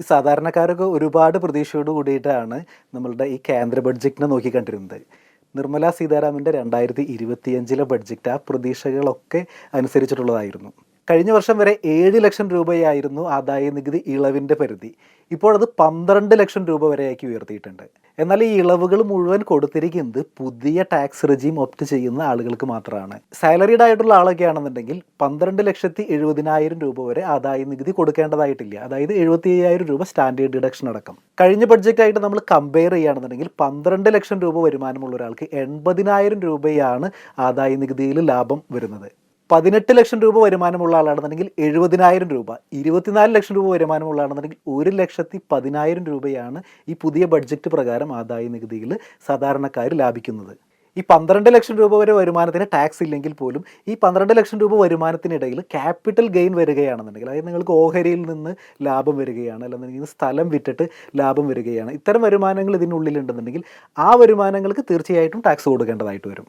ഈ സാധാരണക്കാരൊക്കെ ഒരുപാട് പ്രതീക്ഷയോട് കൂടിയിട്ടാണ് നമ്മളുടെ ഈ കേന്ദ്ര ബഡ്ജറ്റിനെ നോക്കിക്കണ്ടിരുന്നത്. നിർമ്മല സീതാരാമൻ്റെ 2025 ബഡ്ജറ്റ് ആ പ്രതീക്ഷകളൊക്കെ അനുസരിച്ചിട്ടുള്ളതായിരുന്നു. കഴിഞ്ഞ വർഷം വരെ 7 ലക്ഷം രൂപയായിരുന്നു ആദായ നികുതി ഇളവിൻ്റെ പരിധി. ഇപ്പോൾ അത് 12 ലക്ഷം രൂപ വരെയാക്കി ഉയർത്തിയിട്ടുണ്ട്. എന്നാൽ ഈ ഇളവുകൾ മുഴുവൻ കൊടുത്തിരിക്കുന്നത് പുതിയ ടാക്സ് റെജീം ഓപ്റ്റ് ചെയ്യുന്ന ആളുകൾക്ക് മാത്രമാണ്. സാലറീഡ് ആയിട്ടുള്ള ആളൊക്കെ ആണെന്നുണ്ടെങ്കിൽ 12,70,000 രൂപ വരെ ആദായ നികുതി കൊടുക്കേണ്ടതായിട്ടില്ല. അതായത് 75,000 രൂപ സ്റ്റാൻഡേർഡ് ഡിഡക്ഷൻ അടക്കം. കഴിഞ്ഞ ബഡ്ജറ്റായിട്ട് നമ്മൾ കമ്പയർ ചെയ്യുകയാണെന്നുണ്ടെങ്കിൽ 12 ലക്ഷം രൂപ വരുമാനമുള്ള ഒരാൾക്ക് 80,000 രൂപയാണ് ആദായ നികുതിയിൽ ലാഭം വരുന്നത്. 18 ലക്ഷം രൂപ വരുമാനമുള്ള ആളാണെന്നുണ്ടെങ്കിൽ 70,000 രൂപ, 24 ലക്ഷം രൂപ വരുമാനമുള്ള ആളാണെന്നുണ്ടെങ്കിൽ 1,10,000 രൂപയാണ് ഈ പുതിയ ബഡ്ജറ്റ് പ്രകാരം ആദായ നികുതിയിൽ സാധാരണക്കാർ ലാഭിക്കുന്നത്. ഈ 12 ലക്ഷം രൂപ വരെ വരുമാനത്തിന് ടാക്സ് ഇല്ലെങ്കിൽ പോലും ഈ 12 ലക്ഷം രൂപ വരുമാനത്തിനിടയിൽ ക്യാപിറ്റൽ ഗെയിൻ വരികയാണെന്നുണ്ടെങ്കിൽ, അതായത് നിങ്ങൾക്ക് ഓഹരിയിൽ നിന്ന് ലാഭം വരികയാണ്, അല്ലെന്നുണ്ടെങ്കിൽ സ്ഥലം വിറ്റിട്ട് ലാഭം വരികയാണ്, ഇത്തരം വരുമാനങ്ങൾ ഇതിനുള്ളിലുണ്ടെന്നുണ്ടെങ്കിൽ ആ വരുമാനങ്ങൾക്ക് തീർച്ചയായിട്ടും ടാക്സ് കൊടുക്കേണ്ടതായിട്ട് വരും.